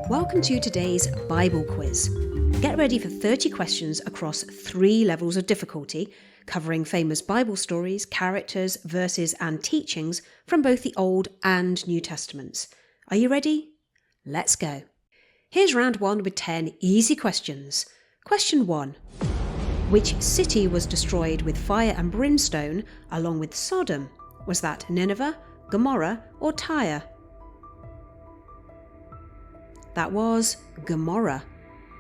Welcome to today's Bible quiz. Get ready for 30 questions across 3 levels of difficulty, covering famous Bible stories, characters, verses and teachings from both the Old and New Testaments. Are you ready? Let's go. Here's round 1 with 10 easy questions. Question 1. Which city was destroyed with fire and brimstone along with Sodom? Was that Nineveh, Gomorrah or Tyre? That was Gomorrah.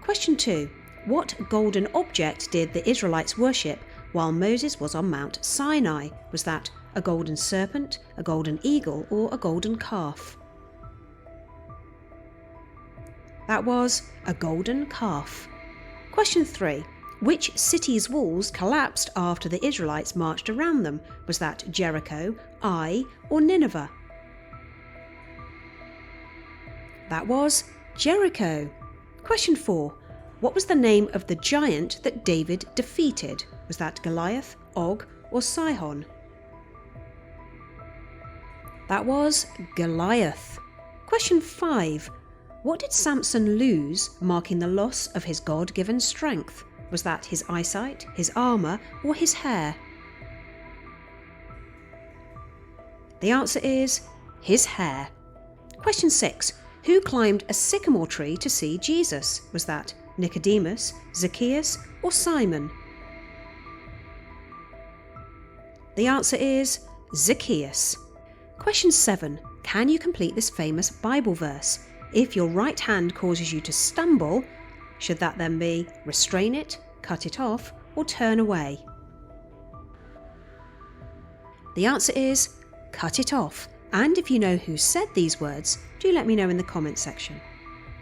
Question 2. What golden object did the Israelites worship while Moses was on Mount Sinai? Was that a golden serpent, a golden eagle or a golden calf? That was a golden calf. Question 3. Which city's walls collapsed after the Israelites marched around them? Was that Jericho, Ai or Nineveh? That was Jericho. Question 4. What was the name of the giant that David defeated? Was that Goliath, Og or Sihon? That was Goliath. Question 5. What did Samson lose, marking the loss of his God-given strength? Was that his eyesight, his armour or his hair? The answer is his hair. Question 6. Who climbed a sycamore tree to see Jesus? Was that Nicodemus, Zacchaeus or Simon? The answer is Zacchaeus. Question 7. Can you complete this famous Bible verse? If your right hand causes you to stumble, should that then be restrain it, cut it off or turn away? The answer is cut it off. And if you know who said these words, do let me know in the comments section.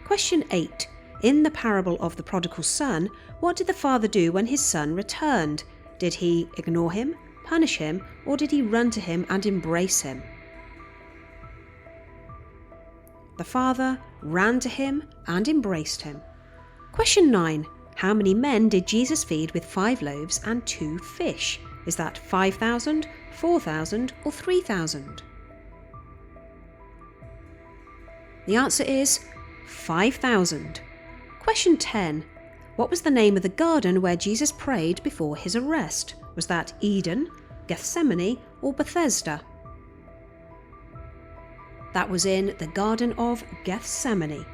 Question 8. In the parable of the prodigal son, what did the father do when his son returned? Did he ignore him, punish him, or did he run to him and embrace him? The father ran to him and embraced him. Question 9. How many men did Jesus feed with 5 loaves and 2 fish? Is that 5,000, 4,000 or 3,000? The answer is 5,000. Question 10. What was the name of the garden where Jesus prayed before his arrest? Was that Eden, Gethsemane or Bethesda? That was in the Garden of Gethsemane.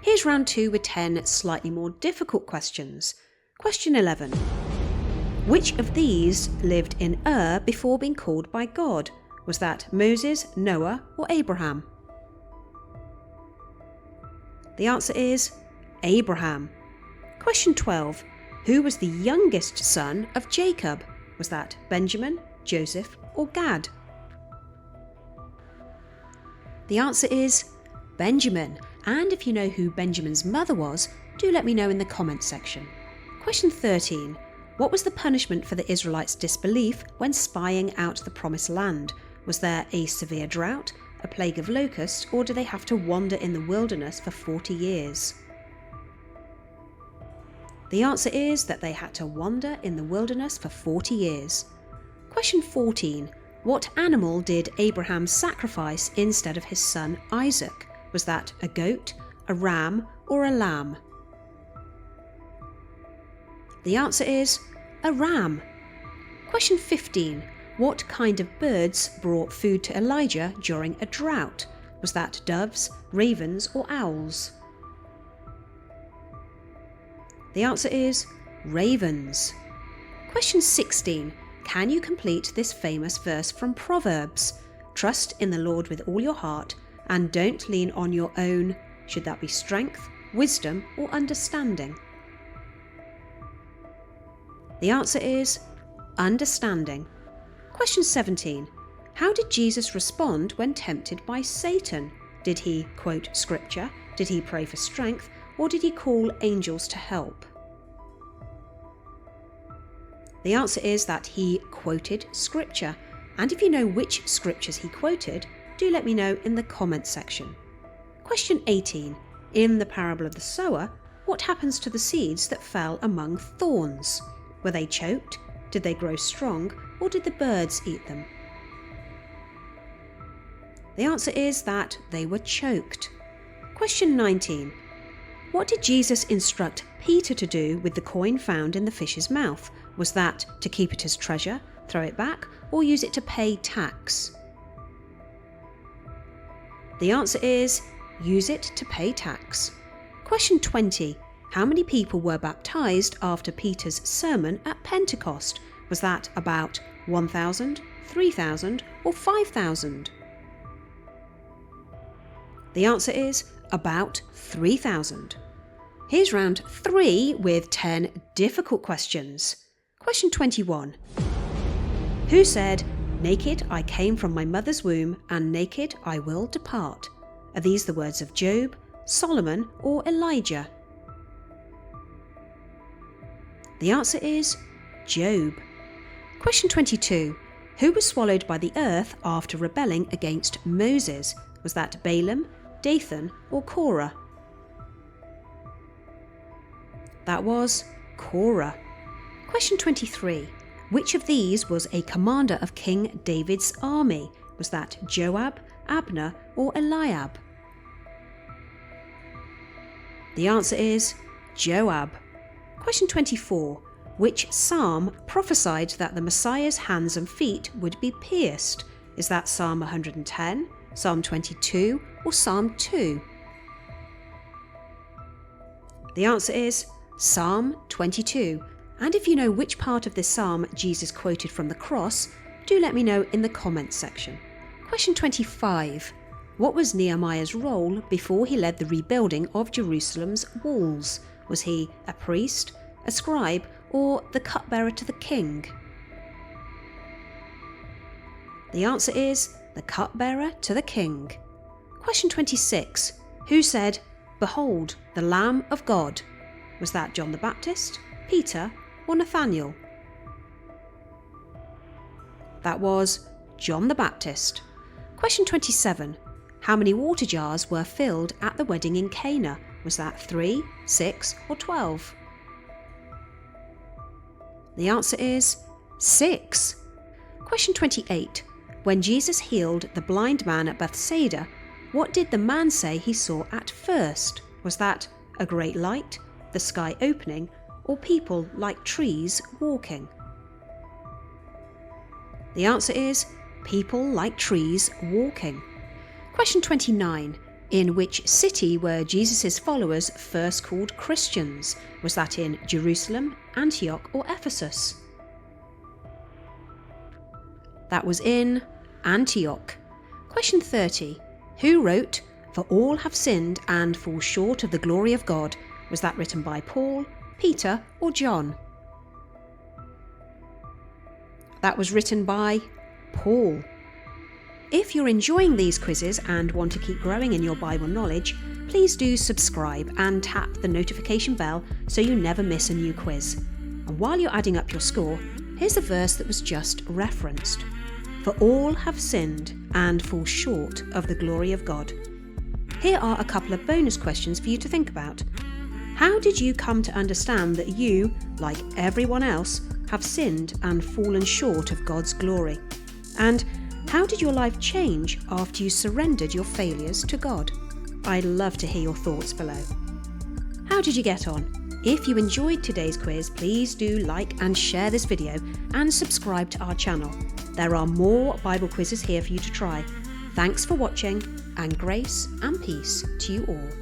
Here's round 2 with 10 slightly more difficult questions. Question 11. Which of these lived in Ur before being called by God? Was that Moses, Noah or Abraham? The answer is Abraham. Question 12. Who was the youngest son of Jacob? Was that Benjamin, Joseph or Gad? The answer is Benjamin. And if you know who Benjamin's mother was, do let me know in the comments section. Question 13. What was the punishment for the Israelites' disbelief when spying out the promised land? Was there a severe drought, a plague of locusts, or did they have to wander in the wilderness for 40 years? The answer is that they had to wander in the wilderness for 40 years. Question 14. What animal did Abraham sacrifice instead of his son Isaac? Was that a goat, a ram, or a lamb? The answer is a ram. Question 15. What kind of birds brought food to Elijah during a drought? Was that doves, ravens, or owls? The answer is ravens. Question 16. Can you complete this famous verse from Proverbs? Trust in the Lord with all your heart and don't lean on your own, should that be strength, wisdom, or understanding? The answer is understanding. Question 17. How did Jesus respond when tempted by Satan? Did he quote scripture? Did he pray for strength? Or did he call angels to help? The answer is that he quoted scripture. And if you know which scriptures he quoted, do let me know in the comments section. Question 18. In the parable of the sower, what happens to the seeds that fell among thorns? Were they choked? Did they grow strong? Or did the birds eat them? The answer is that they were choked. Question 19. What did Jesus instruct Peter to do with the coin found in the fish's mouth? Was that to keep it as treasure, throw it back, or use it to pay tax? The answer is use it to pay tax. Question 20. How many people were baptized after Peter's sermon at Pentecost? Was that about 1,000, 3,000, or 5,000? The answer is about 3,000. Here's round 3 with 10 difficult questions. Question 21. Who said, "Naked I came from my mother's womb, and naked I will depart"? Are these the words of Job, Solomon, or Elijah? The answer is Job. Question 22. Who was swallowed by the earth after rebelling against Moses? Was that Balaam, Dathan, or Korah? That was Korah. Question 23. Which of these was a commander of King David's army? Was that Joab, Abner, or Eliab? The answer is Joab. Question 24. Which psalm prophesied that the Messiah's hands and feet would be pierced? Is that Psalm 110, Psalm 22, or Psalm 2? The answer is Psalm 22. And if you know which part of this psalm Jesus quoted from the cross, do let me know in the comments section. Question 25. What was Nehemiah's role before he led the rebuilding of Jerusalem's walls? Was he a priest, a scribe, or the cupbearer to the king? The answer is the cupbearer to the king. Question 26. Who said, "Behold, the Lamb of God"? Was that John the Baptist, Peter, or Nathaniel? That was John the Baptist. Question 27. How many water jars were filled at the wedding in Cana? Was that 3, 6, or 12? The answer is 6. Question 28. When Jesus healed the blind man at Bethsaida, what did the man say he saw at first? Was that a great light, the sky opening, or people like trees walking? The answer is people like trees walking. Question 29. In which city were Jesus' followers first called Christians? Was that in Jerusalem, Antioch, or Ephesus? That was in Antioch. Question 30. Who wrote, "For all have sinned and fall short of the glory of God"? Was that written by Paul, Peter, or John? That was written by Paul. If you're enjoying these quizzes and want to keep growing in your Bible knowledge, please do subscribe and tap the notification bell so you never miss a new quiz. And while you're adding up your score, here's the verse that was just referenced. For all have sinned and fall short of the glory of God. Here are a couple of bonus questions for you to think about. How did you come to understand that you, like everyone else, have sinned and fallen short of God's glory? And how did your life change after you surrendered your failures to God? I'd love to hear your thoughts below. How did you get on? If you enjoyed today's quiz, please do like and share this video and subscribe to our channel. There are more Bible quizzes here for you to try. Thanks for watching, and grace and peace to you all.